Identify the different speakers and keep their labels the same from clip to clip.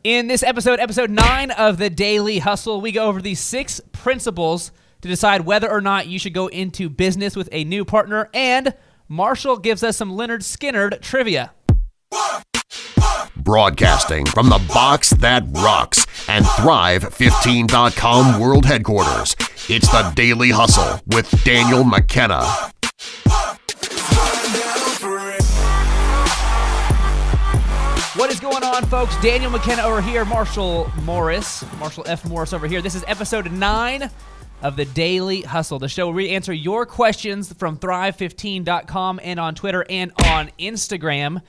Speaker 1: In this episode 9 of the Daily Hustle, we go over these 6 principles to decide whether or not you should go into business with a new partner, and Marshall gives us some Leonard Skinnard trivia.
Speaker 2: Broadcasting from the box that rocks and Thrive15.com world headquarters, it's the Daily Hustle with Daniel McKenna.
Speaker 1: What is going on, folks? Daniel McKenna over here, Marshall F. Morris over here. This is episode 9 of the Daily Hustle, the show where we answer your questions from Thrive15.com and on Twitter and on Instagram.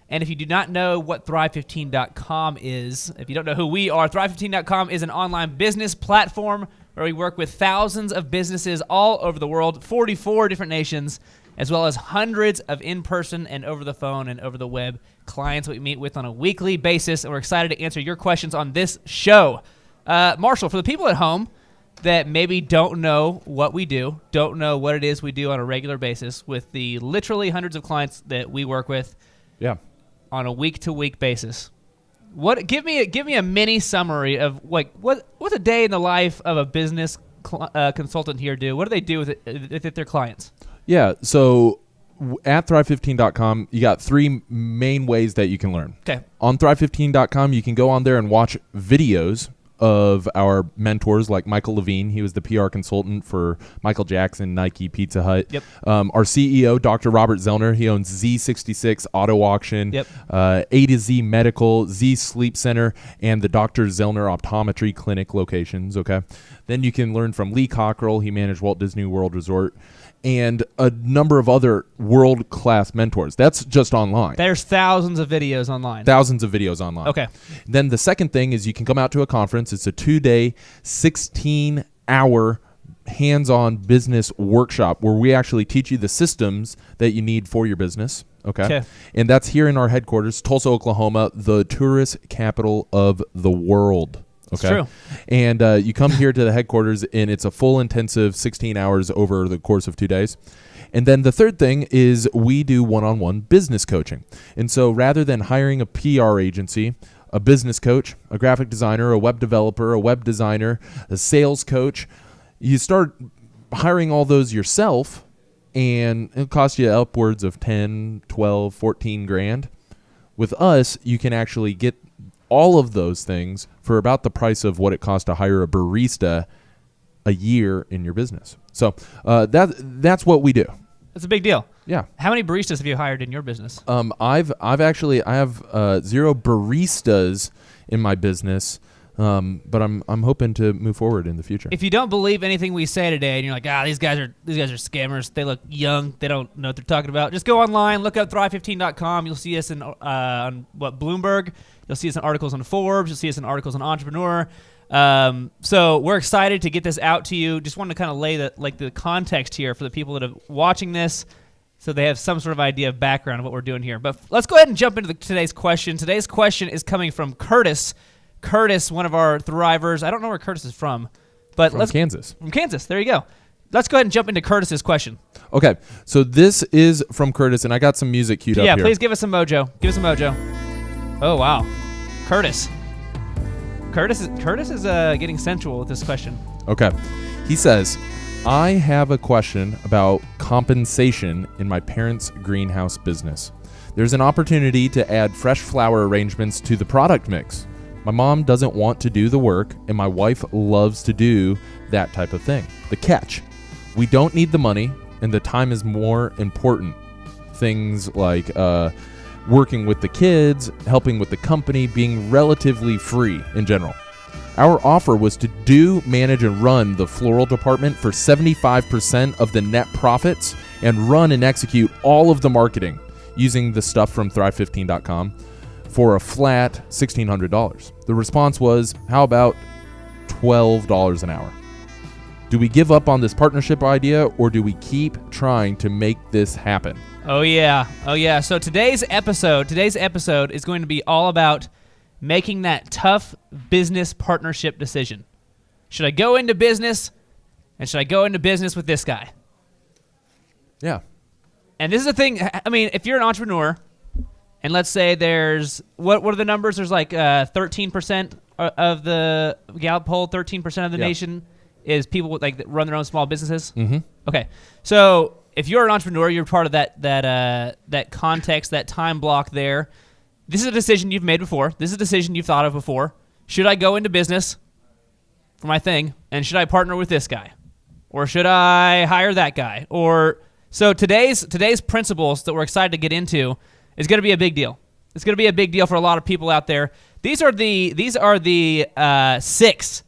Speaker 1: And if you do not know what Thrive15.com is, if you don't know who we are, Thrive15.com is an online business platform where we work with thousands of businesses all over the world, 44 different nations, as well as hundreds of in-person and over the phone and over the web clients that we meet with on a weekly basis. And we're excited to answer your questions on this show. Marshall, for the people at home that maybe don't know what we do, don't know what it is we do on a regular basis with the literally hundreds of clients that we work with on a week-to-week basis, give me a mini summary of what's a day in the life of a business consultant here do? What do they do with their clients?
Speaker 3: Yeah, so at Thrive15.com, you got 3 main ways that you can learn.
Speaker 1: Okay.
Speaker 3: On Thrive15.com, you can go on there and watch videos of our mentors like Michael Levine. He was the PR consultant for Michael Jackson, Nike, Pizza Hut.
Speaker 1: Yep.
Speaker 3: Our CEO, Dr. Robert Zellner, he owns Z66 Auto Auction,
Speaker 1: Yep.
Speaker 3: A to Z Medical, Z Sleep Center, and the Dr. Zellner Optometry Clinic locations. Okay. Then you can learn from Lee Cockrell. He managed Walt Disney World Resort, and a number of other world-class mentors. That's just online.
Speaker 1: There's thousands of videos online.
Speaker 3: Thousands of videos online.
Speaker 1: Okay.
Speaker 3: Then the second thing is you can come out to a conference. It's a 2-day, 16-hour hands-on business workshop where we actually teach you the systems that you need for your business. Okay. And that's here in our headquarters, Tulsa, Oklahoma, the tourist capital of the world. Okay.
Speaker 1: It's true.
Speaker 3: And you come here to the headquarters, and it's a full intensive 16 hours over the course of 2 days. And then the third thing is we do one-on-one business coaching. And so rather than hiring a PR agency, a business coach, a graphic designer, a web developer, a web designer, a sales coach, you start hiring all those yourself, and it'll cost you upwards of 10, 12, 14 grand. With us, you can actually get all of those things for about the price of what it costs to hire a barista a year in your business. So that's what we do.
Speaker 1: That's a big deal.
Speaker 3: Yeah.
Speaker 1: How many baristas have you hired in your business?
Speaker 3: I have 0 baristas in my business, but I'm hoping to move forward in the future.
Speaker 1: If you don't believe anything we say today, and you're like, these guys are scammers. They look young. They don't know what they're talking about. Just go online, look up Thrive15.com. You'll see us on Bloomberg. You'll see us in articles on Forbes. You'll see us in articles on Entrepreneur. So we're excited to get this out to you. Just wanted to kind of lay the context here for the people that are watching this, so they have some sort of idea of background of what we're doing here. But let's go ahead and jump into today's question. Today's question is coming from Curtis. Curtis, one of our Thrivers. I don't know where Curtis is from, but
Speaker 3: Kansas.
Speaker 1: From Kansas. There you go. Let's go ahead and jump into Curtis's question.
Speaker 3: Okay, so this is from Curtis, and I got some music queued up here.
Speaker 1: Yeah, please give us some mojo. Give us some mojo. Oh, wow. Curtis is getting sensual with this question.
Speaker 3: Okay. He says, I have a question about compensation in my parents' greenhouse business. There's an opportunity to add fresh flower arrangements to the product mix. My mom doesn't want to do the work, and my wife loves to do that type of thing. The catch: we don't need the money, and the time is more important. Things like working with the kids, helping with the company, being relatively free in general. Our offer was to manage and run the floral department for 75% of the net profits and run and execute all of the marketing using the stuff from Thrive15.com for a flat $1,600. The response was, how about $12 an hour? Do we give up on this partnership idea, or do we keep trying to make this happen?
Speaker 1: Oh yeah. So today's episode is going to be all about making that tough business partnership decision. Should I go into business, and should I go into business with this guy?
Speaker 3: Yeah.
Speaker 1: And this is the thing. I mean, if you're an entrepreneur and let's say there's what are the numbers? There's like 13% of the Gallup poll, 13% of the nation is people with, like, that run their own small businesses.
Speaker 3: Mm-hmm.
Speaker 1: Okay, so if you're an entrepreneur, you're part of that context, that time block there. This is a decision you've made before. This is a decision you've thought of before. Should I go into business for my thing, and should I partner with this guy, or should I hire that guy? So today's principles that we're excited to get into is going to be a big deal. It's going to be a big deal for a lot of people out there. These are the six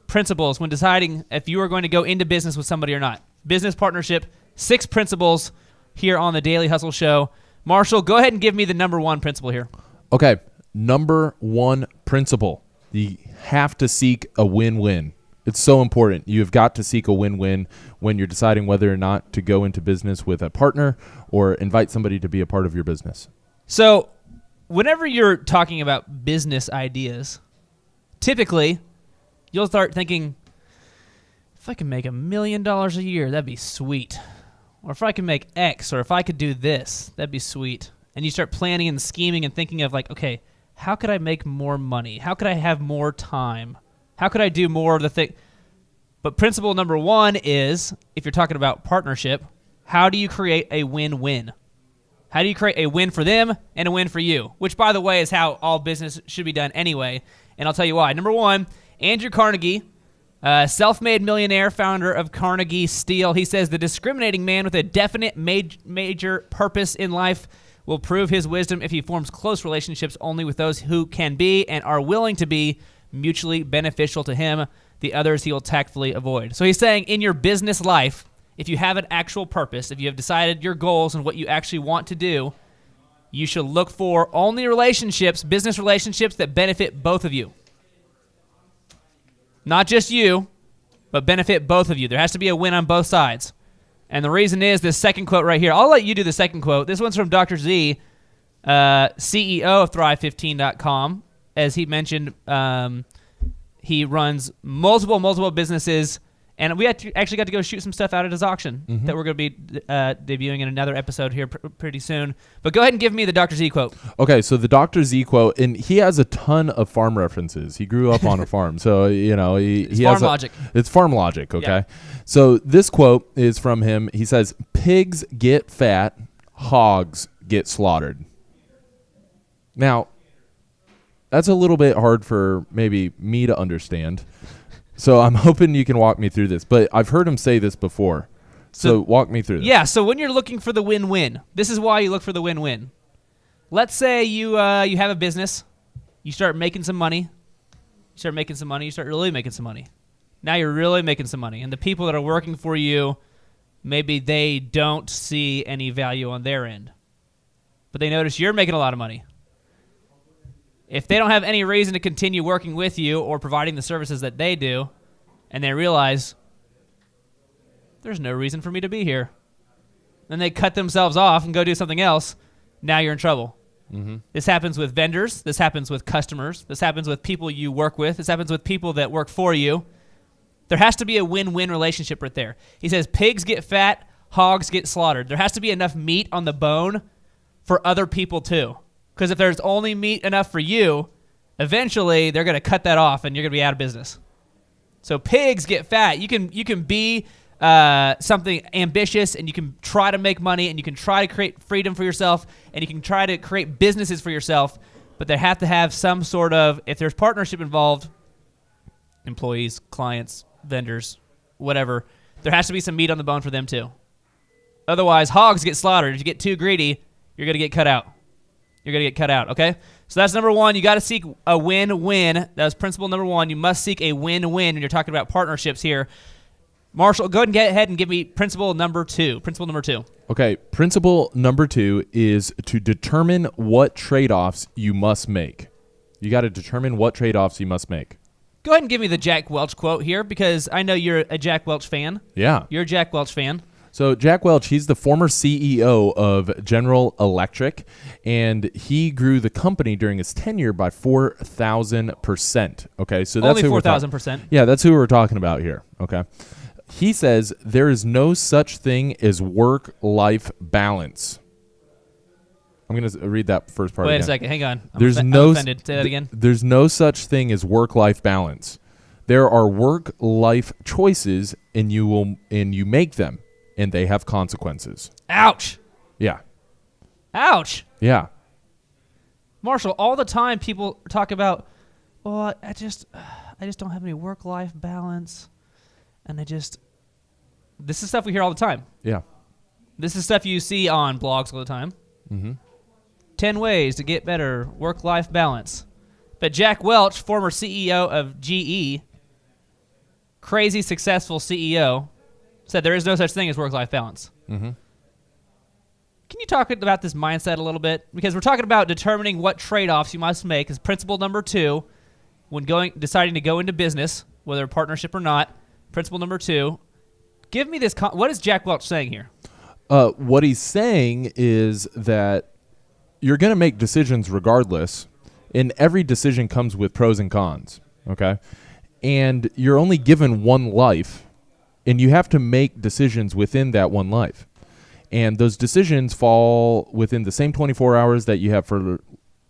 Speaker 1: principles when deciding if you are going to go into business with somebody or not. Business partnership, 6 principles here on the Daily Hustle Show. Marshall, go ahead and give me the number 1 principle here.
Speaker 3: Okay, number 1 principle. You have to seek a win-win. It's so important. You've got to seek a win-win when you're deciding whether or not to go into business with a partner or invite somebody to be a part of your business.
Speaker 1: So whenever you're talking about business ideas, typically you'll start thinking, if I can make $1 million a year, that'd be sweet. Or if I can make X, or if I could do this, that'd be sweet. And you start planning and scheming and thinking of, like, okay, how could I make more money? How could I have more time? How could I do more of the thing? But principle number 1 is, if you're talking about partnership, how do you create a win-win? How do you create a win for them and a win for you? Which, by the way, is how all business should be done anyway. And I'll tell you why. Number 1, Andrew Carnegie, self-made millionaire, founder of Carnegie Steel. He says, the discriminating man with a definite major purpose in life will prove his wisdom if he forms close relationships only with those who can be and are willing to be mutually beneficial to him. The others he will tactfully avoid. So he's saying, in your business life, if you have an actual purpose, if you have decided your goals and what you actually want to do, you should look for only relationships, business relationships that benefit both of you. Not just you, but benefit both of you. There has to be a win on both sides. And the reason is this second quote right here. I'll let you do the second quote. This one's from Dr. Z, CEO of Thrive15.com. As he mentioned, he runs multiple businesses. And we actually got to go shoot some stuff out at his auction that we're going to be debuting in another episode here pretty soon. But go ahead and give me the Dr. Z quote.
Speaker 3: Okay, so the Dr. Z quote, and he has a ton of farm references. He grew up on a farm, so
Speaker 1: it's
Speaker 3: he
Speaker 1: farm
Speaker 3: has
Speaker 1: logic.
Speaker 3: It's farm logic. Okay,
Speaker 1: Yeah.
Speaker 3: So this quote is from him. He says, "Pigs get fat, hogs get slaughtered." Now, that's a little bit hard for maybe me to understand. So I'm hoping you can walk me through this. But I've heard him say this before. So walk me through this.
Speaker 1: Yeah, so when you're looking for the win-win, this is why you look for the win-win. Let's say you have a business. You start making some money. You start really making some money. Now you're really making some money. And the people that are working for you, maybe they don't see any value on their end. But they notice you're making a lot of money. If they don't have any reason to continue working with you or providing the services that they do, and they realize there's no reason for me to be here, then they cut themselves off and go do something else, now you're in trouble. Mm-hmm. This happens with vendors. This happens with customers. This happens with people you work with. This happens with people that work for you. There has to be a win-win relationship right there. He says pigs get fat, hogs get slaughtered. There has to be enough meat on the bone for other people too. Because if there's only meat enough for you, eventually they're going to cut that off and you're going to be out of business. So pigs get fat. You can be something ambitious, and you can try to make money, and you can try to create freedom for yourself, and you can try to create businesses for yourself, but they have to have some sort of, if there's partnership involved, employees, clients, vendors, whatever, there has to be some meat on the bone for them too. Otherwise, hogs get slaughtered. If you get too greedy, you're going to get cut out. Okay? So that's number 1. You got to seek a win-win. That's principle number 1. You must seek a win-win when you're talking about partnerships here. Marshall, go ahead and give me principle number 2.
Speaker 3: Okay, principle number 2 is to determine what trade-offs you must make. You got to determine what trade-offs you must make.
Speaker 1: Go ahead and give me the Jack Welch quote here, because I know you're a Jack Welch fan.
Speaker 3: Yeah.
Speaker 1: You're a Jack Welch fan.
Speaker 3: So Jack Welch, he's the former CEO of General Electric, and he grew the company during his tenure by 4,000%. Okay, so that's
Speaker 1: only 4,000%.
Speaker 3: Yeah, that's who we're talking about here. Okay, he says there is no such thing as work-life balance. I'm going to read that first part
Speaker 1: Wait
Speaker 3: again.
Speaker 1: a second. Hang on.
Speaker 3: There's
Speaker 1: I'm
Speaker 3: no
Speaker 1: offended. Say that again.
Speaker 3: There's no such thing as work-life balance. There are work-life choices, and you make them, and they have consequences.
Speaker 1: Ouch.
Speaker 3: Yeah.
Speaker 1: Ouch.
Speaker 3: Yeah.
Speaker 1: Marshall, all the time people talk about, well, I just don't have any work-life balance, and this is stuff we hear all the time.
Speaker 3: Yeah.
Speaker 1: This is stuff you see on blogs all the time.
Speaker 3: Mm-hmm.
Speaker 1: 10 ways to get better work-life balance. But Jack Welch, former CEO of GE, crazy successful CEO, said there is no such thing as work-life balance.
Speaker 3: Mm-hmm.
Speaker 1: Can you talk about this mindset a little bit? Because we're talking about determining what trade-offs you must make as principle number 2 when deciding to go into business, whether a partnership or not. Principle number 2. Give me this. What is Jack Welch saying here?
Speaker 3: What he's saying is that you're going to make decisions regardless, and every decision comes with pros and cons, okay? And you're only given one life, and you have to make decisions within that one life. And those decisions fall within the same 24 hours that you have for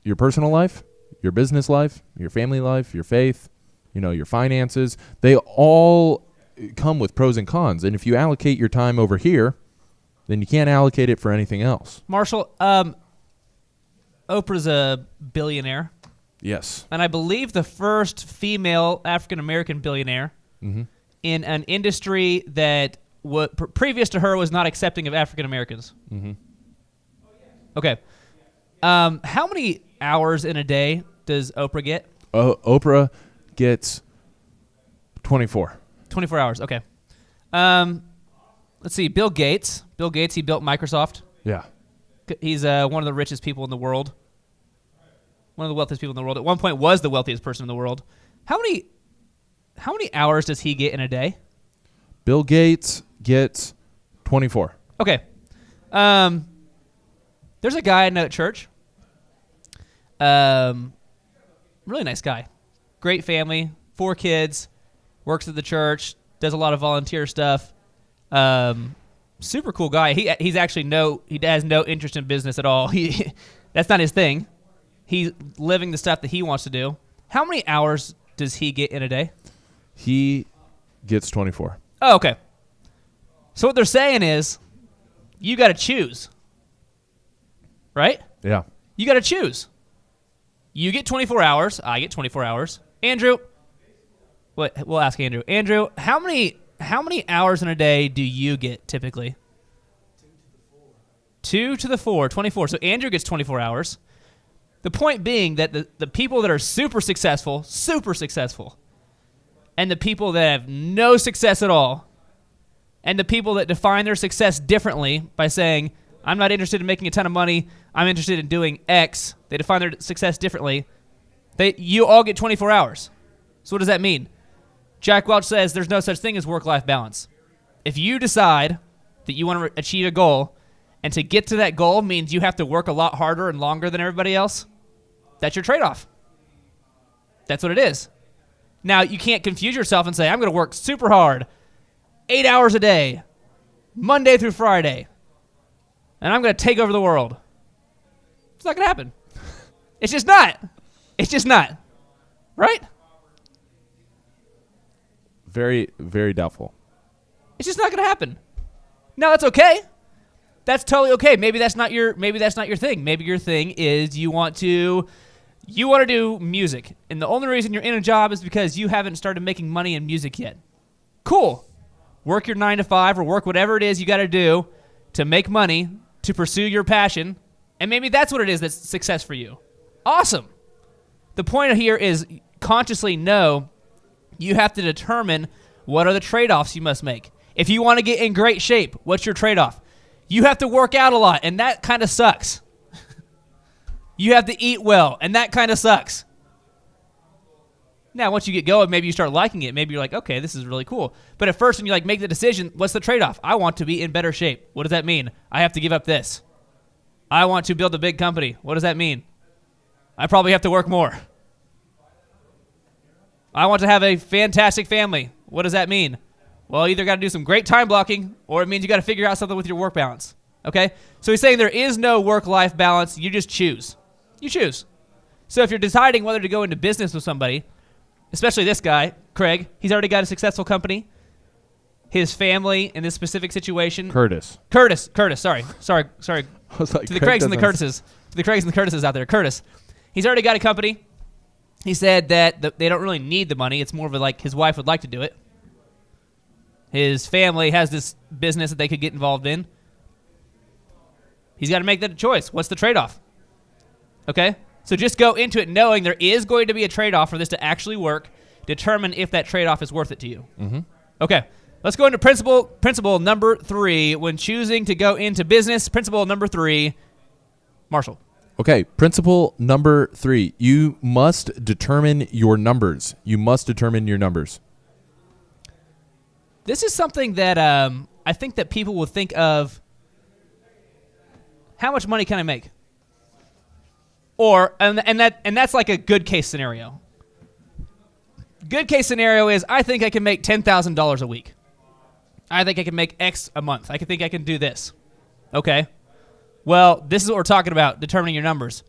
Speaker 3: your personal life, your business life, your family life, your faith, your finances. They all come with pros and cons. And if you allocate your time over here, then you can't allocate it for anything else.
Speaker 1: Marshall, Oprah's a billionaire.
Speaker 3: Yes.
Speaker 1: And I believe the first female African-American billionaire in an industry that previous to her was not accepting of African Americans.
Speaker 3: Mm-hmm.
Speaker 1: Okay. How many hours in a day does Oprah get?
Speaker 3: Oprah gets 24.
Speaker 1: 24 hours. Okay. Let's see. Bill Gates. He built Microsoft.
Speaker 3: Yeah.
Speaker 1: He's one of the richest people in the world. One of the wealthiest people in the world. At one point was the wealthiest person in the world. How many hours does he get in a day?
Speaker 3: Bill Gates gets 24.
Speaker 1: Okay. There's a guy I know at church. Really nice guy. Great family. 4 kids. Works at the church. Does a lot of volunteer stuff. Super cool guy. He has no interest in business at all. That's not his thing. He's living the stuff that he wants to do. How many hours does he get in a day?
Speaker 3: He gets 24.
Speaker 1: Oh, okay. So what they're saying is, you got to choose. Right?
Speaker 3: Yeah.
Speaker 1: You got to choose. You get 24 hours. I get 24 hours. Andrew, we'll ask Andrew. Andrew, how many hours in a day do you get typically? 2 to the 4, 24. So Andrew gets 24 hours. The point being that the people that are super successful, and the people that have no success at all, and the people that define their success differently by saying, I'm not interested in making a ton of money, I'm interested in doing X, they define their success differently, you all get 24 hours. So what does that mean? Jack Welch says there's no such thing as work-life balance. If you decide that you want to achieve a goal, and to get to that goal means you have to work a lot harder and longer than everybody else, that's your trade-off. That's what it is. Now, you can't confuse yourself and say, I'm going to work super hard, 8 hours a day, Monday through Friday, and I'm going to take over the world. It's not going to happen. It's just not. It's just not. Right?
Speaker 3: Very, very doubtful.
Speaker 1: It's just not going to happen. No, that's okay. That's totally okay. Maybe that's not your thing. Maybe your thing is you want to do music, and the only reason you're in a job is because you haven't started making money in music yet. Cool. Work your 9 to 5 or work whatever it is you got to do to make money, to pursue your passion, and maybe that's what it is that's success for you. Awesome. The point here is consciously know you have to determine what are the trade-offs you must make. If you want to get in great shape, what's your trade-off? You have to work out a lot, and that kind of sucks. You have to eat well, and that kind of sucks. Now, once you get going, maybe you start liking it. Maybe you're like, okay, this is really cool. But at first, when you make the decision, what's the trade-off? I want to be in better shape. What does that mean? I have to give up this. I want to build a big company. What does that mean? I probably have to work more. I want to have a fantastic family. What does that mean? Well, you either got to do some great time blocking, or it means you got to figure out something with your work balance. Okay? So he's saying there is no work-life balance. You just choose. You choose. So if you're deciding whether to go into business with somebody, especially this guy, Craig, he's already got a successful company. His family in this specific situation.
Speaker 3: Curtis.
Speaker 1: Sorry.
Speaker 3: I was like,
Speaker 1: To the Craigs and the Curtises. To the Craigs and the Curtises out there. Curtis. He's already got a company. He said that they don't really need the money. It's more of a, like, his wife would like to do it. His family has this business that they could get involved in. He's got to make that choice. What's the trade-off? Okay? So just go into it knowing there is going to be a trade-off for this to actually work. Determine if that trade-off is worth it to you. Mm-hmm. Okay. Let's go into principle number 3 when choosing to go into business. Principle number 3, Marshall.
Speaker 3: Okay, principle number 3. You must determine your numbers.
Speaker 1: This is something that I think that people will think of, how much money can I make? Or and that's like a good case scenario. Good case scenario is I think I can make $10,000 a week. I think I can make X a month. I think I can do this. Okay. Well, this is what we're talking about, determining your numbers.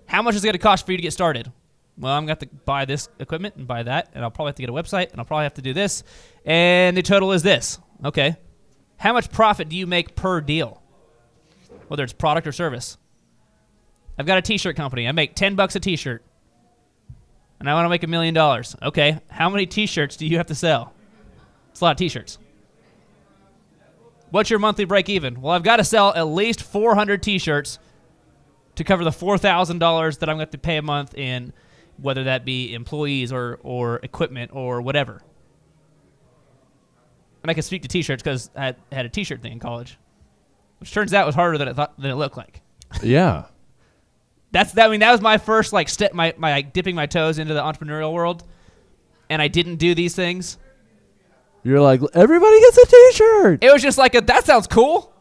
Speaker 1: How much is it going to cost for you to get started? Well, I'm going to have to buy this equipment and buy that, and I'll probably have to get a website, and I'll probably have to do this, and the total is this. Okay. How much profit do you make per deal, whether it's product or service? I've got a T-shirt company. I make $10 a T-shirt, and I want to make $1 million. Okay. How many T-shirts do you have to sell? It's a lot of T-shirts. What's your monthly break even? Well, I've got to sell at least 400 T-shirts to cover the $4,000 that I'm going to have to pay a month in, whether that be employees or equipment or whatever. And I can speak to T-shirts because I had a T-shirt thing in college, which turns out was harder than it looked like.
Speaker 3: Yeah.
Speaker 1: That was my first step, my dipping my toes into the entrepreneurial world, and I didn't do these things.
Speaker 3: You're like, everybody gets a T-shirt.
Speaker 1: It was just like, that sounds cool.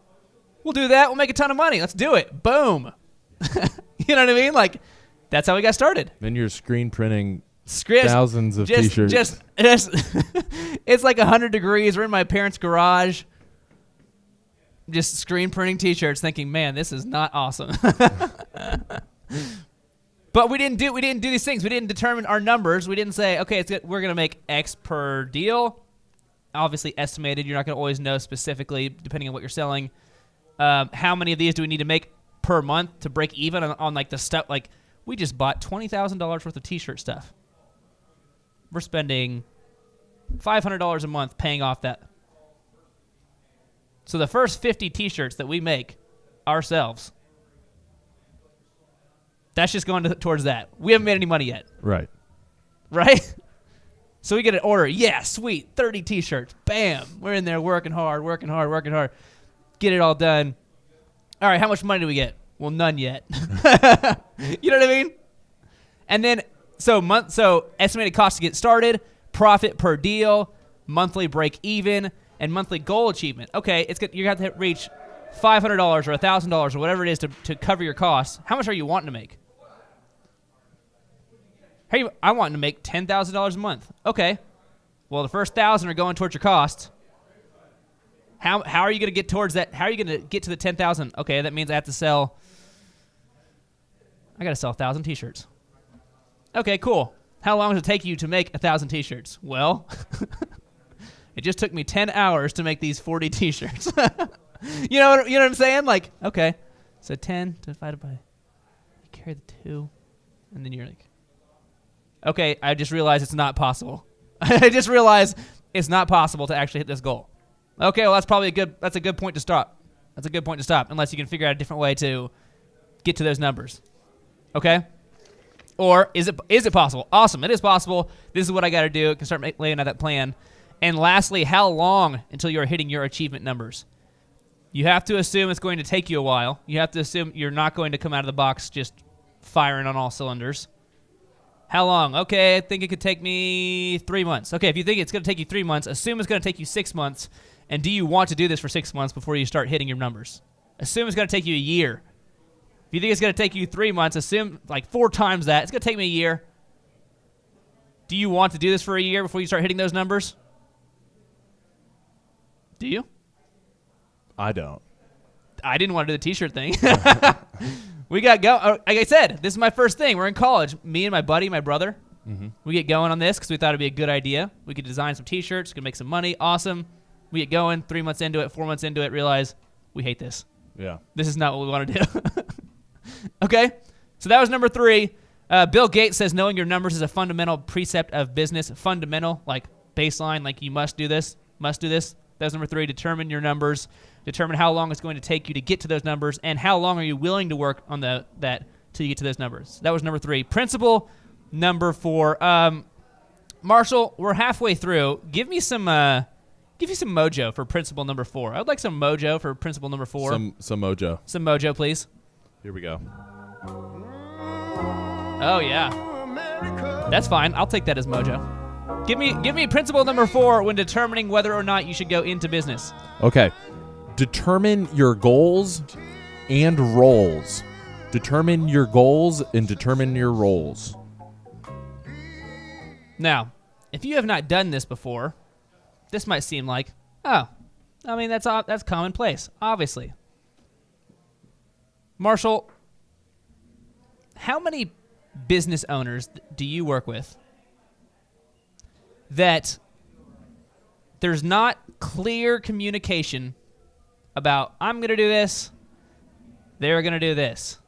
Speaker 1: We'll do that. We'll make a ton of money. Let's do it. Boom. You know what I mean? Like, that's how we got started.
Speaker 3: Then you're screen printing thousands of T-shirts.
Speaker 1: Just it's like 100 degrees. We're in my parents' garage, just screen printing T-shirts, thinking, man, this is not awesome. But we didn't do these things. We didn't determine our numbers. We didn't say, okay, we're going to make X per deal. Obviously estimated. You're not going to always know specifically, depending on what you're selling. How many of these do we need to make per month to break even on like the stuff? Like, we just bought $20,000 worth of T-shirt stuff. We're spending $500 a month paying off that. So the first 50 T-shirts that we make ourselves, that's just going towards that. We haven't made any money yet.
Speaker 3: Right?
Speaker 1: So we get an order. Yeah, sweet. 30 T-shirts. Bam. We're in there working hard. Get it all done. All right, how much money do we get? Well, none yet. You know what I mean? And then, so estimated cost to get started, profit per deal, monthly break even, and monthly goal achievement. Okay, you're going to have to reach $500 or $1,000 or whatever it is to cover your costs. How much are you wanting to make? Hey, I want to make $10,000 a month. Okay. Well, the first 1,000 are going towards your costs. How are you going to get towards that? How are you going to get to the 10,000? Okay, that means I got to sell 1,000 T-shirts. Okay, cool. How long does it take you to make 1,000 T-shirts? Well, it just took me 10 hours to make these 40 T-shirts. You know what I'm saying? Like, okay, so 10 divided by, you carry the 2, and then you're like, okay, I just realized it's not possible. I just realized it's not possible to actually hit this goal. Okay, well, that's a good point to stop. Unless you can figure out a different way to get to those numbers. Okay? Or is it possible? Awesome, it is possible. This is what I got to do. I can start laying out that plan. And lastly, how long until you're hitting your achievement numbers? You have to assume it's going to take you a while. You have to assume you're not going to come out of the box just firing on all cylinders. How long? Okay, I think it could take me 3 months. Okay, if you think it's going to take you 3 months, assume it's going to take you 6 months. And do you want to do this for 6 months before you start hitting your numbers? Assume it's going to take you a year. If you think it's going to take you 3 months, assume like 4 times that. It's going to take me a year. Do you want to do this for a year before you start hitting those numbers? Do you?
Speaker 3: I don't.
Speaker 1: I didn't want to do the T-shirt thing. We got like I said, this is my first thing. We're in college. Me and my buddy, my brother. Mm-hmm. We get going on this because we thought it'd be a good idea. We could design some T-shirts, could make some money. Awesome. We get going. 3 months into it, 4 months into it, realize we hate this.
Speaker 3: Yeah.
Speaker 1: This is not what we want to do. Okay. So that was number 3. Bill Gates says knowing your numbers is a fundamental precept of business. Fundamental, like baseline, like you must do this, must do this. That was number 3. Determine your numbers. Determine how long it's going to take you to get to those numbers, and how long are you willing to work on that till you get to those numbers. That was number 3. Principle number 4. Marshall, we're halfway through. Give me some mojo for principle number 4. I would like some mojo for principle number 4.
Speaker 3: Some mojo.
Speaker 1: Some mojo, please.
Speaker 3: Here we go.
Speaker 1: Oh yeah, that's fine. I'll take that as mojo. Give me principle number 4 when determining whether or not you should go into business.
Speaker 3: Okay. Determine your goals and roles. Determine your goals and determine your roles.
Speaker 1: Now, if you have not done this before, this might seem like, oh, I mean, that's commonplace, obviously. Marshall, how many business owners do you work with that there's not clear communication about, I'm going to do this, they're going to do this?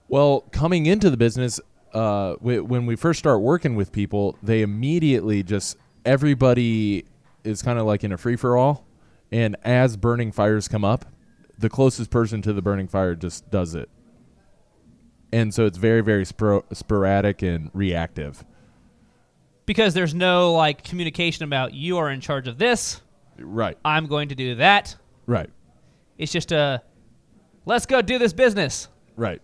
Speaker 3: Well, coming into the business, when we first start working with people, they immediately everybody is kind of like in a free-for-all. And as burning fires come up, the closest person to the burning fire just does it. And so it's very, very sporadic and reactive.
Speaker 1: Because there's no like communication about, you are in charge of this.
Speaker 3: Right.
Speaker 1: I'm going to do that.
Speaker 3: Right.
Speaker 1: It's just let's go do this business.
Speaker 3: Right.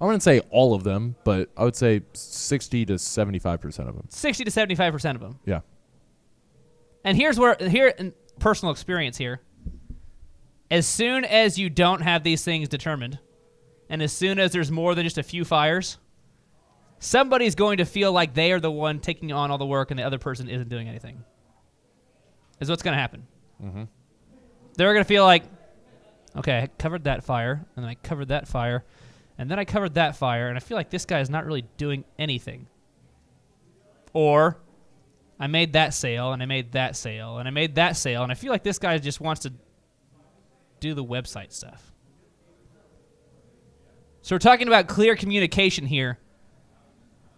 Speaker 3: I wouldn't say all of them, but I would say 60 to 75% of them. 60 to
Speaker 1: 75% of them.
Speaker 3: Yeah.
Speaker 1: And here in personal experience here, as soon as you don't have these things determined, and as soon as there's more than just a few fires, somebody's going to feel like they are the one taking on all the work and the other person isn't doing anything. Is what's going to happen. Mm-hmm. They're going to feel like, okay, I covered that fire, and then I covered that fire, and then I covered that fire, and I feel like this guy is not really doing anything. Or I made that sale, and I made that sale, and I made that sale, and I feel like this guy just wants to do the website stuff. So we're talking about clear communication here.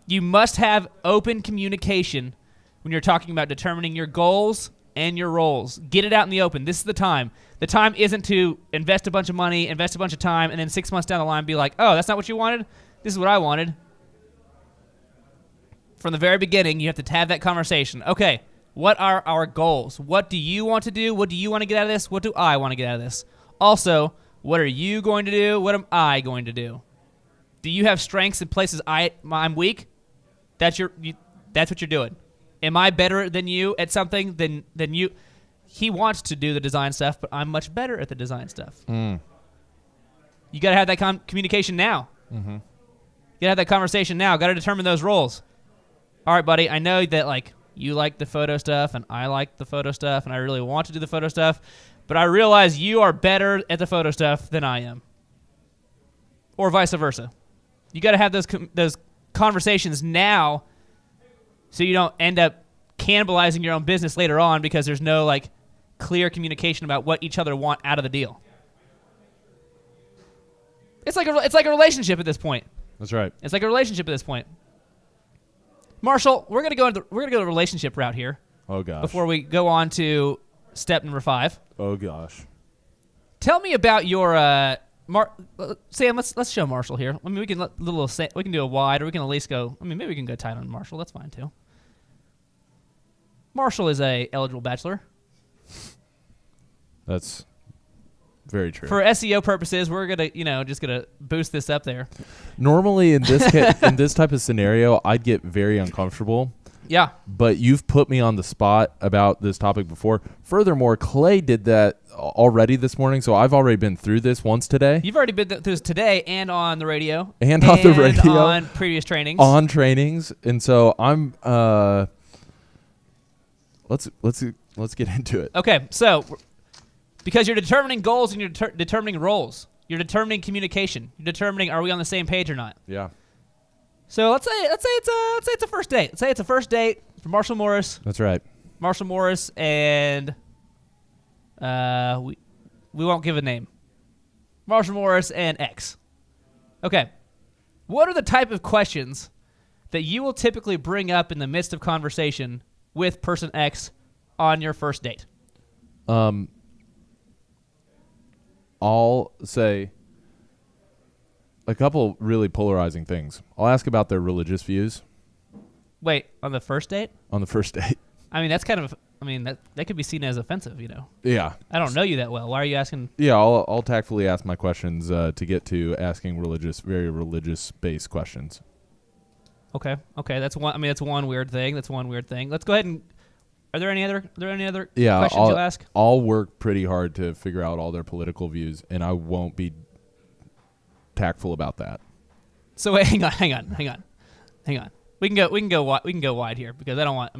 Speaker 1: You must have open communication when you're talking about determining your goals and your roles. Get it out in the open. This is the time. The time isn't to invest a bunch of money, invest a bunch of time, and then 6 months down the line be like, oh, that's not what you wanted? This is what I wanted. From the very beginning, you have to have that conversation. Okay, what are our goals? What do you want to do? What do you want to get out of this? What do I want to get out of this? Also, what are you going to do? What am I going to do? Do you have strengths in places I'm weak? That's what you're doing. Am I better than you at something than you? He wants to do the design stuff, but I'm much better at the design stuff. Mm. You got to have that communication now. Mm-hmm. You got to have that conversation now. Got to determine those roles. All right, buddy, I know that like you like the photo stuff and I like the photo stuff and I really want to do the photo stuff, but I realize you are better at the photo stuff than I am. Or vice versa. You got to have those conversations now so you don't end up cannibalizing your own business later on because there's no like clear communication about what each other want out of the deal. It's like a relationship at this point.
Speaker 3: That's right.
Speaker 1: It's like a relationship at this point. Marshall, we're gonna go the relationship route here.
Speaker 3: Oh gosh.
Speaker 1: Before we go on to step number 5.
Speaker 3: Oh gosh.
Speaker 1: Tell me about your Sam. Let's show Marshall here. I mean, we can do a wide, or we can at least go. I mean, maybe we can go tight on Marshall. That's fine too. Marshall is a eligible bachelor.
Speaker 3: That's very true.
Speaker 1: For SEO purposes, we're gonna boost this up there.
Speaker 3: Normally in this in this type of scenario, I'd get very uncomfortable.
Speaker 1: Yeah. But
Speaker 3: you've put me on the spot about this topic before. Furthermore, Clay did that already this morning, so I've already been through this once today.
Speaker 1: You've already been through this today and on the radio.
Speaker 3: And on the radio.
Speaker 1: On previous trainings.
Speaker 3: On trainings. And so I'm let's get into it.
Speaker 1: Okay, so Because you're determining goals and you're determining roles. You're determining communication. You're determining, are we on the same page or not?
Speaker 3: Yeah.
Speaker 1: So let's say it's a first date. Let's say it's a first date for Marshall Morris.
Speaker 3: That's right.
Speaker 1: Marshall Morris and we won't give a name. Marshall Morris and X. Okay. What are the type of questions that you will typically bring up in the midst of conversation with person X on your first date?
Speaker 3: I'll say a couple really polarizing things. I'll ask about their religious views.
Speaker 1: Wait, on the first date?
Speaker 3: On the first date.
Speaker 1: I mean, that's kind of, that could be seen as offensive, you know.
Speaker 3: Yeah.
Speaker 1: I don't know you that well. Why are you asking?
Speaker 3: Yeah, I'll tactfully ask my questions to get to asking very religious-based questions.
Speaker 1: Okay. That's one. That's one weird thing. Let's go ahead and. Are there any other questions you'll ask?
Speaker 3: I'll work pretty hard to figure out all their political views, and I won't be tactful about that.
Speaker 1: So wait, hang on. We can go wide here because I don't want.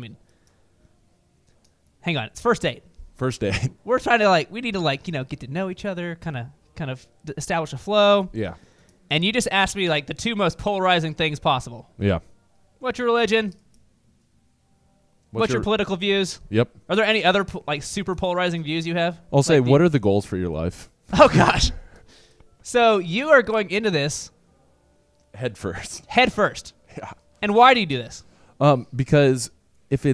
Speaker 1: Hang on. It's first date.
Speaker 3: First date.
Speaker 1: We're trying to we need to get to know each other, kind of establish a flow.
Speaker 3: Yeah.
Speaker 1: And you just asked me the two most polarizing things possible.
Speaker 3: Yeah.
Speaker 1: What's your religion? What's your political views?
Speaker 3: Yep.
Speaker 1: Are there any other super polarizing views you have?
Speaker 3: I'll say, what are the goals for your life?
Speaker 1: Oh gosh. So you are going into this
Speaker 3: head first.
Speaker 1: Yeah. And why do you do this?
Speaker 3: Because if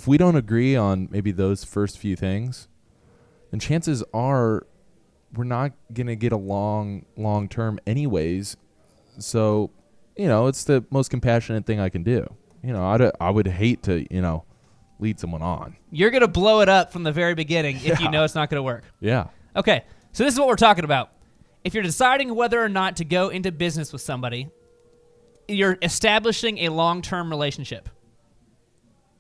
Speaker 3: we don't agree on maybe those first few things, then chances are we're not gonna get along long term anyways. So, it's the most compassionate thing I can do. I would hate to, lead someone on.
Speaker 1: You're going to blow it up from the very beginning if you know it's not going to work.
Speaker 3: Yeah.
Speaker 1: Okay, so this is what we're talking about. If you're deciding whether or not to go into business with somebody, you're establishing a long-term relationship.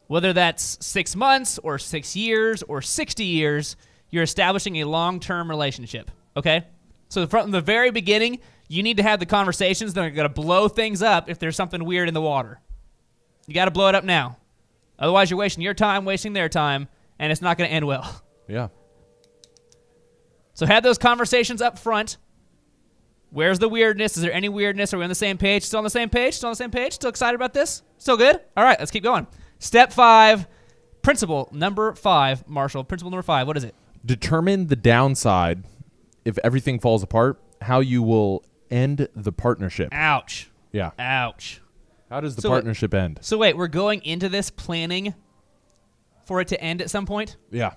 Speaker 1: Whether that's 6 months or 6 years or 60 years, you're establishing a long-term relationship, okay? So from the very beginning, you need to have the conversations that are going to blow things up if there's something weird in the water. You got to blow it up now. Otherwise, you're wasting your time, wasting their time, and it's not going to end well.
Speaker 3: Yeah.
Speaker 1: So have those conversations up front. Where's the weirdness? Is there any weirdness? Are we on the same page? Still on the same page? Still excited about this? Still good? All right, let's keep going. Step 5, principle number 5, Marshall. Principle number 5, what is it?
Speaker 3: Determine the downside if everything falls apart, how you will end the partnership.
Speaker 1: Ouch.
Speaker 3: Yeah.
Speaker 1: Ouch.
Speaker 3: How does the partnership end?
Speaker 1: So wait, we're going into this planning for it to end at some point?
Speaker 3: Yeah.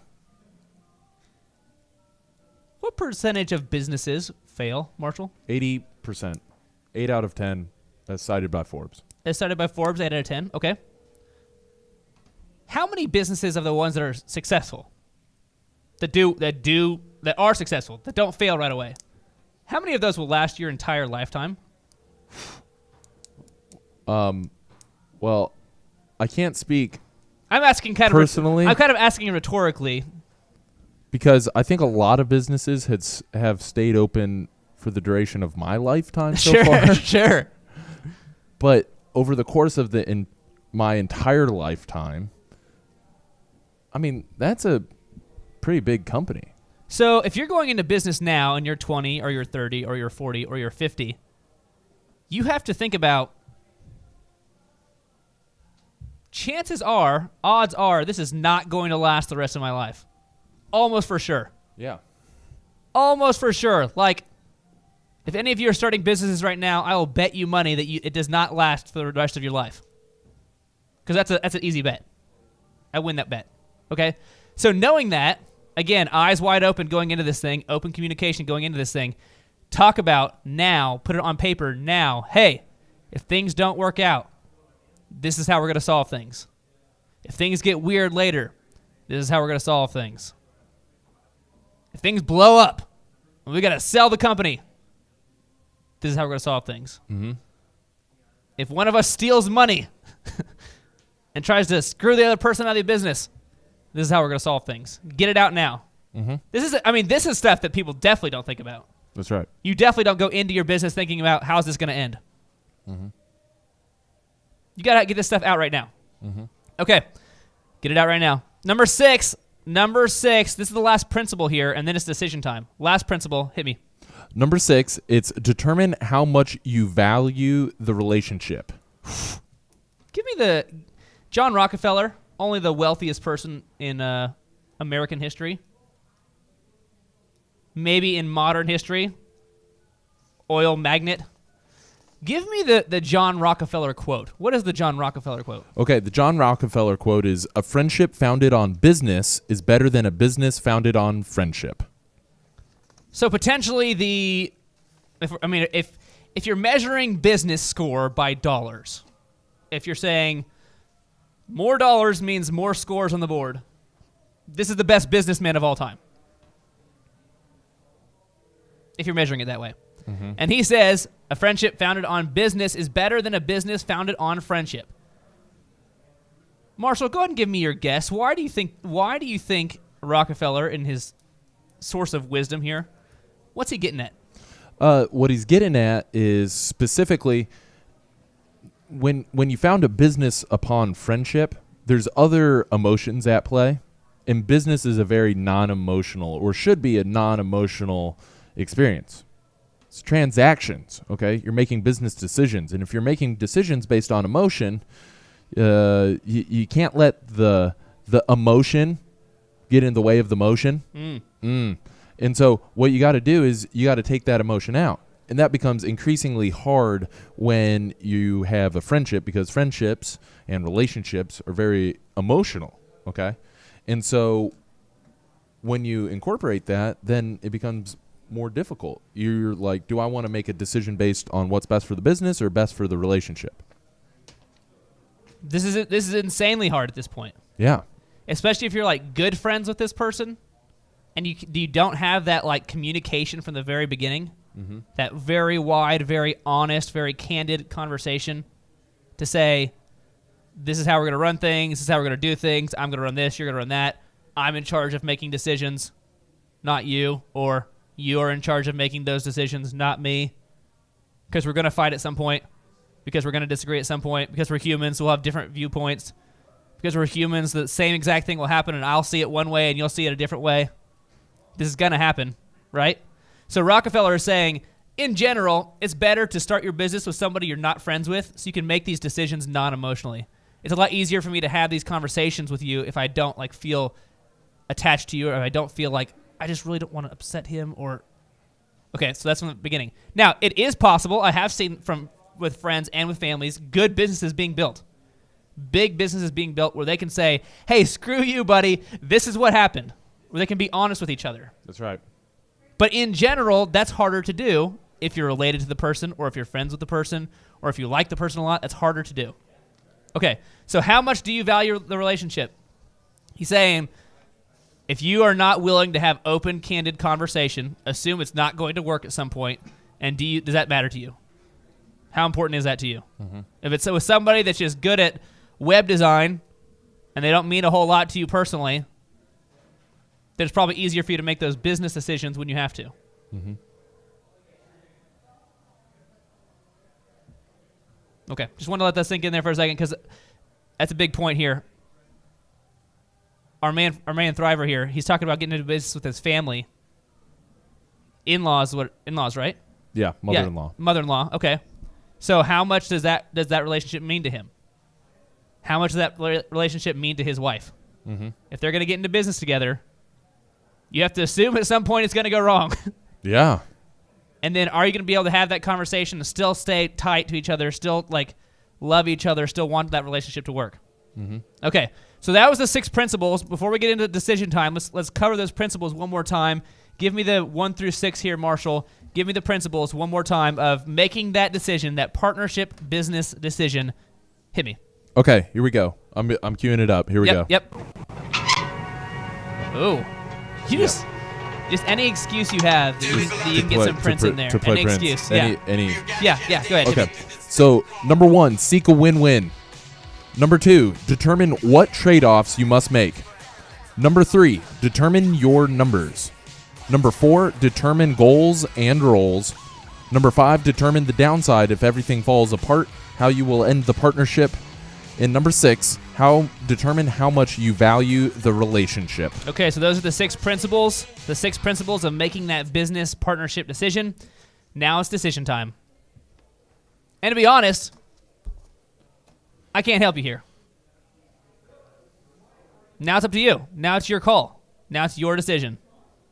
Speaker 1: What percentage of businesses fail, Marshall?
Speaker 3: 80%. 8 out of 10, as cited by Forbes.
Speaker 1: As cited by Forbes, 8 out of 10. Okay. How many businesses are the ones that are successful? That are successful, that don't fail right away? How many of those will last your entire lifetime?
Speaker 3: Well, I can't speak.
Speaker 1: I'm asking
Speaker 3: personally.
Speaker 1: I'm kind of asking rhetorically.
Speaker 3: Because I think a lot of businesses have stayed open for the duration of my lifetime so far.
Speaker 1: Sure.
Speaker 3: But over the course of my entire lifetime, that's a pretty big company.
Speaker 1: So if you're going into business now and you're 20 or you're 30 or you're 40 or you're 50, you have to think about odds are, this is not going to last the rest of my life. Almost for sure.
Speaker 3: Yeah.
Speaker 1: Almost for sure. If any of you are starting businesses right now, I will bet you money that it does not last for the rest of your life. Because that's an easy bet. I win that bet. Okay? So knowing that, again, eyes wide open going into this thing, open communication going into this thing, talk about now, put it on paper now. Hey, if things don't work out, this is how we're going to solve things. If things get weird later, this is how we're going to solve things. If things blow up, we got to sell the company, this is how we're going to solve things.
Speaker 3: Mm-hmm.
Speaker 1: If one of us steals money and tries to screw the other person out of the business, this is how we're going to solve things. Get it out now.
Speaker 3: Mm-hmm.
Speaker 1: This is stuff that people definitely don't think about.
Speaker 3: That's right.
Speaker 1: You definitely don't go into your business thinking about how's this going to end.
Speaker 3: Mm-hmm.
Speaker 1: You got to get this stuff out right now.
Speaker 3: Mm-hmm.
Speaker 1: Okay. Get it out right now. Number 6, Number 6, this is the last principle here, and then it's decision time. Last principle, hit me.
Speaker 3: Number 6, it's determine how much you value the relationship.
Speaker 1: Give me the John Rockefeller, only the wealthiest person in American history. Maybe in modern history. Oil magnate. Give me the John Rockefeller quote. What is the John Rockefeller quote?
Speaker 3: Okay, the John Rockefeller quote is, a friendship founded on business is better than a business founded on friendship.
Speaker 1: So potentially if you're measuring business score by dollars, if you're saying more dollars means more scores on the board, this is the best businessman of all time. If you're measuring it that way. Mm-hmm. And he says a friendship founded on business is better than a business founded on friendship. Marshall, go ahead and give me your guess. Why do you think Rockefeller, in his source of wisdom here, what's he getting at?
Speaker 3: What he's getting at is specifically when you found a business upon friendship, there's other emotions at play, and business is a very non-emotional, or should be a non-emotional experience. It's transactions, okay? You're making business decisions, and if you're making decisions based on emotion, you can't let the emotion get in the way of the motion. And so what you got to do is you got to take that emotion out, and that becomes increasingly hard when you have a friendship, because friendships and relationships are very emotional, okay? And so when you incorporate that, then it becomes more difficult. You're like, do I want to make a decision based on what's best for the business or best for the relationship?
Speaker 1: This is insanely hard at this point.
Speaker 3: Yeah.
Speaker 1: Especially if you're like good friends with this person and you don't have that like communication from the very beginning, that very wide, very honest, very candid conversation to say, this is how we're going to run things, this is how we're going to do things, I'm going to run this, you're going to run that, I'm in charge of making decisions, not you, or you are in charge of making those decisions, not me, because we're going to fight at some point, because we're going to disagree at some point, because we're humans, we'll have different viewpoints, because we're humans, the same exact thing will happen, and I'll see it one way and you'll see it a different way. This is going to happen, right? So Rockefeller is saying, in general, it's better to start your business with somebody you're not friends with so you can make these decisions non-emotionally. It's a lot easier for me to have these conversations with you if I don't like feel attached to you, or if I don't feel like I just really don't want to upset him, or... Okay, so that's from the beginning. Now, it is possible, I have seen with friends and with families, good businesses being built. Big businesses being built where they can say, hey, screw you, buddy, this is what happened. Where they can be honest with each other.
Speaker 3: That's right.
Speaker 1: But in general, that's harder to do if you're related to the person, or if you're friends with the person, or if you like the person a lot. That's harder to do. Okay, so how much do you value the relationship? He's saying, if you are not willing to have open, candid conversation, assume it's not going to work at some point, and does that matter to you? How important is that to you? If it's with somebody that's just good at web design, and they don't mean a whole lot to you personally, then it's probably easier for you to make those business decisions when you have to. Okay, just want to let that sink in there for a second, because that's a big point here. Our man Thriver here, he's talking about getting into business with his family. In-laws, right?
Speaker 3: Yeah, mother-in-law.
Speaker 1: Yeah, mother-in-law, okay. So how much does that relationship mean to him? How much does that relationship mean to his wife? If they're going to get into business together, you have to assume at some point it's going to go wrong.
Speaker 3: Yeah.
Speaker 1: And then are you going to be able to have that conversation and still stay tight to each other, still like love each other, still want that relationship to work? Okay, so that was the 6 principles. Before we get into decision time, let's cover those principles one more time. Give me the 1 through 6 here, Marshall. Give me the principles one more time of making that decision, that partnership business decision. Hit me.
Speaker 3: Okay, here we go. I'm queuing it up. Here we go.
Speaker 1: Yep. Oh. Just any excuse you have that you can get some prints in there. Any excuse.
Speaker 3: Any.
Speaker 1: Yeah, go ahead.
Speaker 3: Okay. So, number 1, seek a win-win. Number 2, determine what trade-offs you must make. Number 3, determine your numbers. Number 4, determine goals and roles. Number 5, determine the downside if everything falls apart, how you will end the partnership. And number 6, Determine how much you value the relationship.
Speaker 1: Okay, so those are the 6 principles. The 6 principles of making that business partnership decision. Now it's decision time. And to be honest, I can't help you here. Now it's up to you. Now it's your call. Now it's your decision.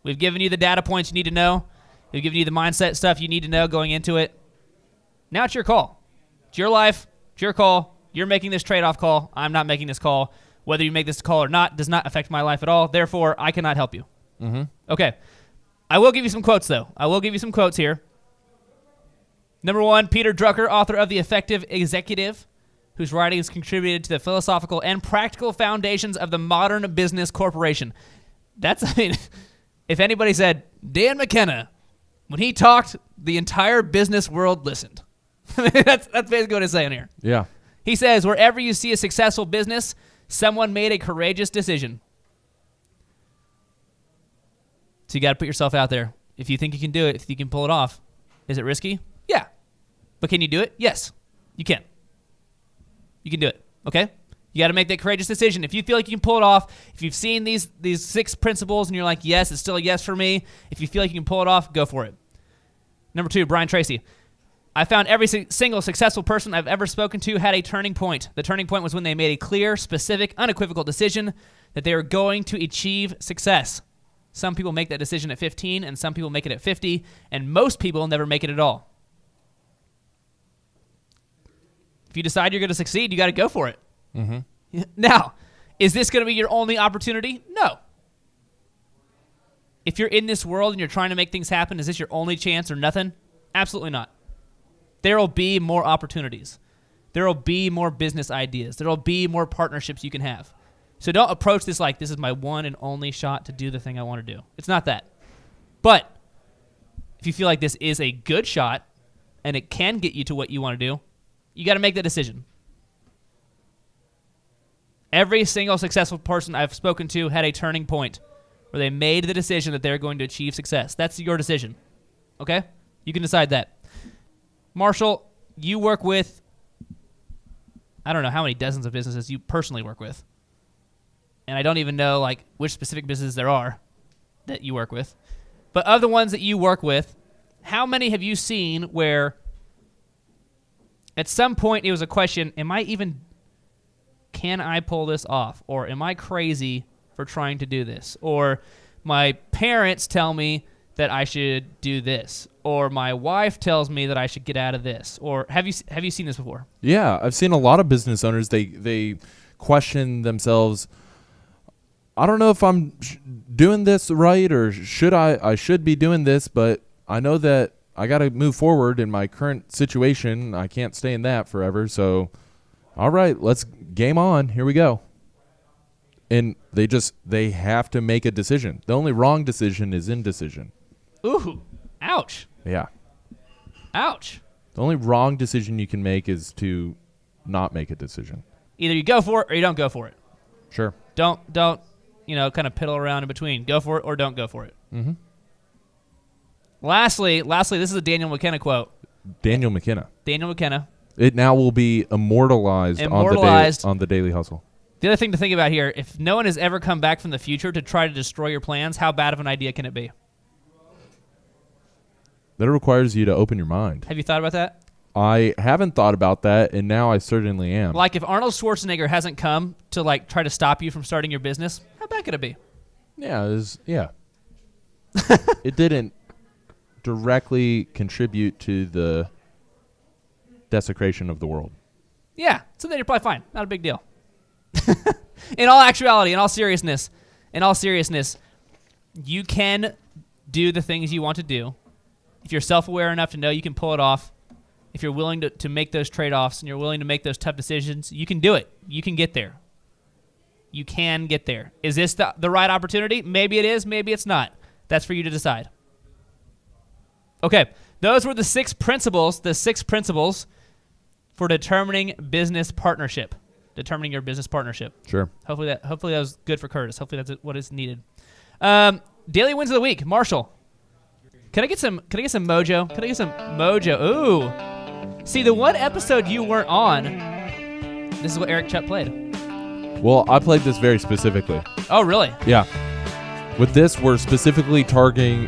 Speaker 1: We've given you the data points you need to know. We've given you the mindset stuff you need to know going into it. Now it's your call. It's your life. It's your call. You're making this trade-off call. I'm not making this call. Whether you make this call or not does not affect my life at all. Therefore, I cannot help you.
Speaker 3: Mm-hmm.
Speaker 1: Okay. I will give you some quotes, though. I will give you some quotes here. Number 1, Peter Drucker, author of The Effective Executive, whose writings contributed to the philosophical and practical foundations of the modern business corporation. If anybody said, Dan McKenna, when he talked, the entire business world listened. That's basically what it's saying here.
Speaker 3: Yeah.
Speaker 1: He says, wherever you see a successful business, someone made a courageous decision. So you got to put yourself out there. If you think you can do it, if you can pull it off. Is it risky? Yeah. But can you do it? Yes. You can. You can do it. Okay? You got to make that courageous decision. If you feel like you can pull it off, if you've seen these 6 principles and you're like, yes, it's still a yes for me. If you feel like you can pull it off, go for it. Number 2, Brian Tracy. I found every single successful person I've ever spoken to had a turning point. The turning point was when they made a clear, specific, unequivocal decision that they were going to achieve success. Some people make that decision at 15, and some people make it at 50, and most people never make it at all. If you decide you're going to succeed, you got to go for it.
Speaker 3: Mm-hmm.
Speaker 1: Now, is this going to be your only opportunity? No. If you're in this world and you're trying to make things happen, is this your only chance or nothing? Absolutely not. There will be more opportunities. There will be more business ideas. There will be more partnerships you can have. So don't approach this like this is my one and only shot to do the thing I want to do. It's not that. But if you feel like this is a good shot and it can get you to what you want to do, you got to make that decision. Every single successful person I've spoken to had a turning point where they made the decision that they're going to achieve success. That's your decision. Okay? You can decide that. Marshall, you work with, I don't know how many dozens of businesses you personally work with. And I don't even know like which specific businesses there are that you work with. But of the ones that you work with, how many have you seen where at some point it was a question, can I pull this off? Or am I crazy for trying to do this? Or my parents tell me that I should do this, or my wife tells me that I should get out of this, or have you seen this before?
Speaker 3: Yeah, I've seen a lot of business owners. They question themselves. I don't know if I'm doing this right, or I should be doing this, but I know that I got to move forward in my current situation. I can't stay in that forever. So, all right, let's game on. Here we go. And they have to make a decision. The only wrong decision is indecision.
Speaker 1: Ooh, ouch.
Speaker 3: Yeah.
Speaker 1: Ouch.
Speaker 3: The only wrong decision you can make is to not make a decision.
Speaker 1: Either you go for it or you don't go for it.
Speaker 3: Sure.
Speaker 1: Don't kind of piddle around in between. Go for it or don't go for it.
Speaker 3: Mm-hmm.
Speaker 1: Lastly, this is a Daniel McKenna quote.
Speaker 3: Daniel McKenna. It now will be immortalized. On the Daily Hustle.
Speaker 1: The other thing to think about here, if no one has ever come back from the future to try to destroy your plans, how bad of an idea can it be?
Speaker 3: That requires you to open your mind.
Speaker 1: Have you thought about that?
Speaker 3: I haven't thought about that, and now I certainly am.
Speaker 1: Like if Arnold Schwarzenegger hasn't come to like try to stop you from starting your business, how bad could it be?
Speaker 3: Yeah, it didn't directly contribute to the desecration of the world.
Speaker 1: Yeah, so then you're probably fine. Not a big deal. In all actuality, in all seriousness, you can do the things you want to do. If you're self-aware enough to know you can pull it off, if you're willing to make those trade-offs and you're willing to make those tough decisions, you can do it. You can get there. You can get there. Is this the right opportunity? Maybe it is. Maybe it's not. That's for you to decide. Okay, those were the 6 principles. The 6 principles for determining business partnership. Determining your business partnership.
Speaker 3: Sure.
Speaker 1: Hopefully that was good for Curtis. Hopefully that's what is needed. Daily wins of the week. Marshall, can I get some mojo? Can I get some mojo? Ooh. See, the one episode you weren't on, this is what Eric Chupp played.
Speaker 3: Well, I played this very specifically.
Speaker 1: Oh, really?
Speaker 3: Yeah. With this, we're specifically targeting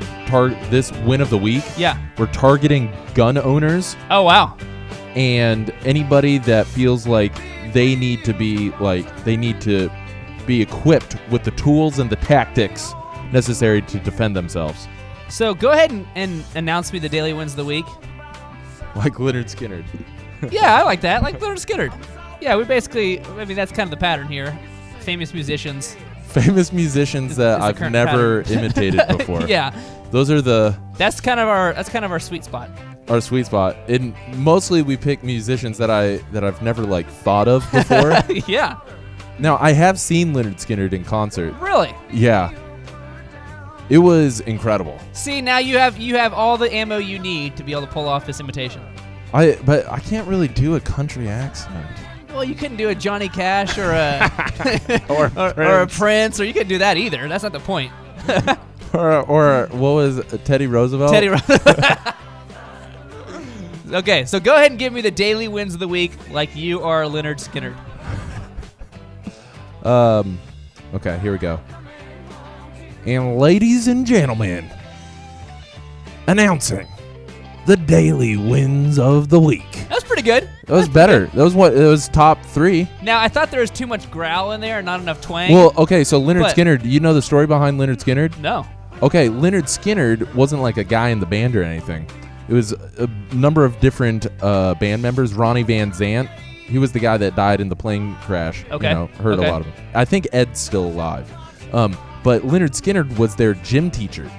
Speaker 3: this win of the week.
Speaker 1: Yeah.
Speaker 3: We're targeting gun owners
Speaker 1: Oh, wow.
Speaker 3: and anybody that feels like they need to be equipped with the tools and the tactics necessary to defend themselves.
Speaker 1: So go ahead and announce me the daily wins of the week.
Speaker 3: Like Leonard Skinner.
Speaker 1: Yeah, I like that. Like Leonard Skinner. Yeah, that's kind of the pattern here. Famous musicians.
Speaker 3: Famous musicians that
Speaker 1: the
Speaker 3: I've
Speaker 1: current
Speaker 3: never imitated before.
Speaker 1: Yeah.
Speaker 3: Those are
Speaker 1: That's kind of our sweet spot.
Speaker 3: our sweet spot. And mostly we pick musicians that I've never like thought of before.
Speaker 1: Yeah.
Speaker 3: Now, I have seen Leonard Skinner in concert.
Speaker 1: Really?
Speaker 3: Yeah. It was incredible.
Speaker 1: See, now you have all the ammo you need to be able to pull off this imitation.
Speaker 3: But I can't really do a country accent.
Speaker 1: Well, you couldn't do a Johnny Cash or a
Speaker 3: Or
Speaker 1: or a Prince, or you couldn't do that either. That's not the point.
Speaker 3: or what was Teddy Roosevelt?
Speaker 1: Teddy Roosevelt. Okay, so go ahead and give me the daily wins of the week like you are Leonard Skinner.
Speaker 3: Okay, here we go. And ladies and gentlemen, announcing the daily wins of the week.
Speaker 1: That's pretty good.
Speaker 3: That was better. That was it was top 3.
Speaker 1: Now, I thought there was too much growl in there and not enough twang.
Speaker 3: Well, okay, so Leonard
Speaker 1: But-
Speaker 3: Skinner, do you know the story behind Leonard Skinner?
Speaker 1: No.
Speaker 3: Okay, Leonard Skinner wasn't like a guy in the band or anything. It was a number of different band members. Ronnie Van Zant, he was the guy that died in the plane crash.
Speaker 1: Okay.
Speaker 3: You know, heard
Speaker 1: Okay.
Speaker 3: a lot of him. I think Ed's still alive. But Leonard Skinner was their gym teacher.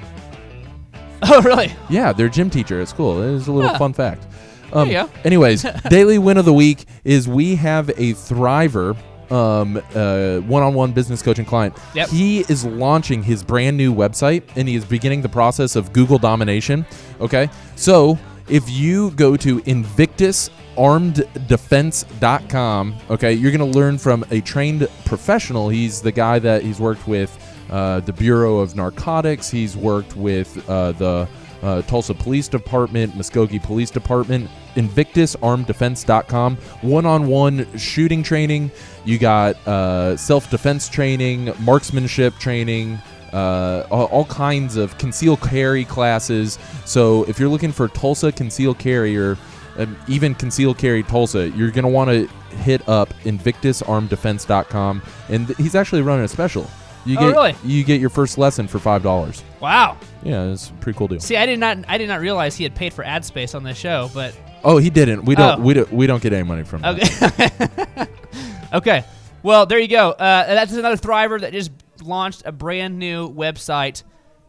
Speaker 1: Oh, really?
Speaker 3: Yeah, their gym teacher at school. It was a little
Speaker 1: Huh.
Speaker 3: fun fact.
Speaker 1: There you go.
Speaker 3: Anyways, daily win of the week is we have a Thriver one-on-one business coaching client.
Speaker 1: Yep.
Speaker 3: He is launching his brand new website, and he is beginning the process of Google domination. Okay, so if you go to invictusarmeddefense.com, okay, you're going to learn from a trained professional. He's the guy that he's worked with the Bureau of Narcotics. He's worked with the Tulsa Police Department, Muskogee Police Department. InvictusArmedDefense.com. One-on-one shooting training. You got self-defense training, marksmanship training, all kinds of concealed carry classes. So if you're looking for Tulsa concealed carry or even concealed carry Tulsa, you're going to want to hit up InvictusArmedDefense.com. And he's actually running a special.
Speaker 1: Really?
Speaker 3: You get your first lesson for $5.
Speaker 1: Wow.
Speaker 3: Yeah, it's a pretty cool deal.
Speaker 1: See, I did not realize he had paid for ad space on this show, but
Speaker 3: Oh, he didn't. We don't.
Speaker 1: Oh.
Speaker 3: We don't get any money from that.
Speaker 1: okay. Okay. Well, there you go. That's another Thriver that just launched a brand new website.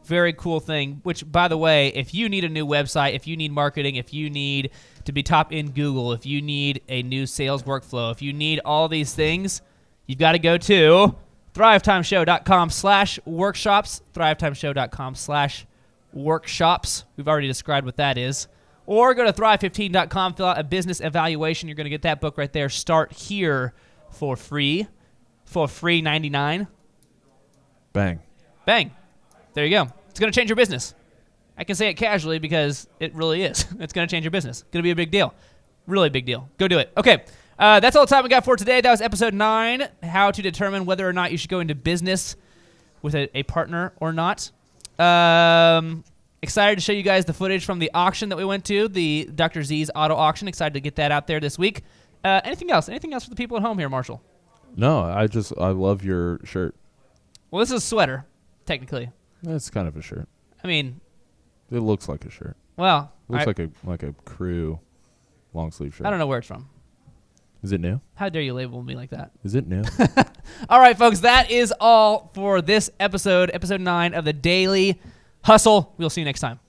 Speaker 1: Very cool thing. Which, by the way, if you need a new website, if you need marketing, if you need to be top in Google, if you need a new sales workflow, if you need all these things, you've got to go to thrivetimeshow.com/workshops, thrivetimeshow.com/workshops. We've already described what that is. Or go to thrive15.com, fill out a business evaluation. You're going to get that book right there. Start here for free. For free 99.
Speaker 3: Bang.
Speaker 1: Bang. There you go. It's going to change your business. I can say it casually because it really is. It's going to change your business. Going to be a big deal. Really big deal. Go do it. Okay. That's all the time we got for today. That was episode 9, how to determine whether or not you should go into business with a partner or not. Excited to show you guys the footage from the auction that we went to, the Dr. Z's auto auction. Excited to get that out there this week. Anything else? Anything else for the people at home here, Marshall?
Speaker 3: No, I love your shirt.
Speaker 1: Well, this is a sweater, technically.
Speaker 3: It's kind of a shirt.
Speaker 1: I mean,
Speaker 3: It looks like a shirt.
Speaker 1: well,
Speaker 3: It looks like a crew long sleeve shirt.
Speaker 1: I don't know where it's from.
Speaker 3: Is it new?
Speaker 1: How dare you label me like that?
Speaker 3: Is it new?
Speaker 1: All right, folks, that is all for this episode 9 of the Daily Hustle. We'll see you next time.